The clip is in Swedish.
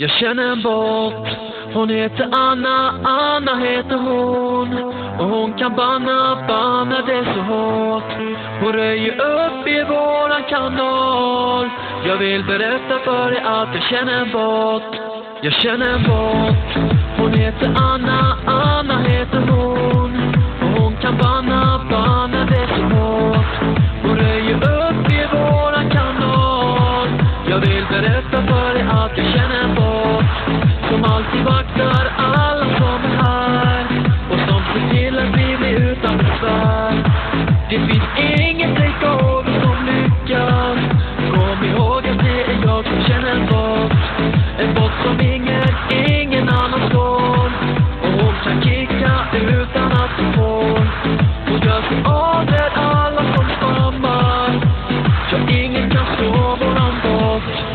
Jag känner en bot, hon heter Anna, Anna heter hon. Och hon kan banna det så hårt. Hon röjer upp i våran kanal. Jag vill berätta för dig att jag känner en bot. Jag känner en bot, hon heter Anna, Anna heter hon. Och hon kan banna det så hårt. Hon röjer upp i våran kanal. Jag vill berätta för dig att jag känner en bot som alltid vaktar alla som är här och som ser till att vi blir utan besvär. Det finns inget takeover som lyckas. Kom ihåg att det är jag som känner en bot. En bot som ingen annan står. Och hon kan kicka utan att hon får. Hon gör sig av med alla som stammar. Så ingen kan slå våran bot.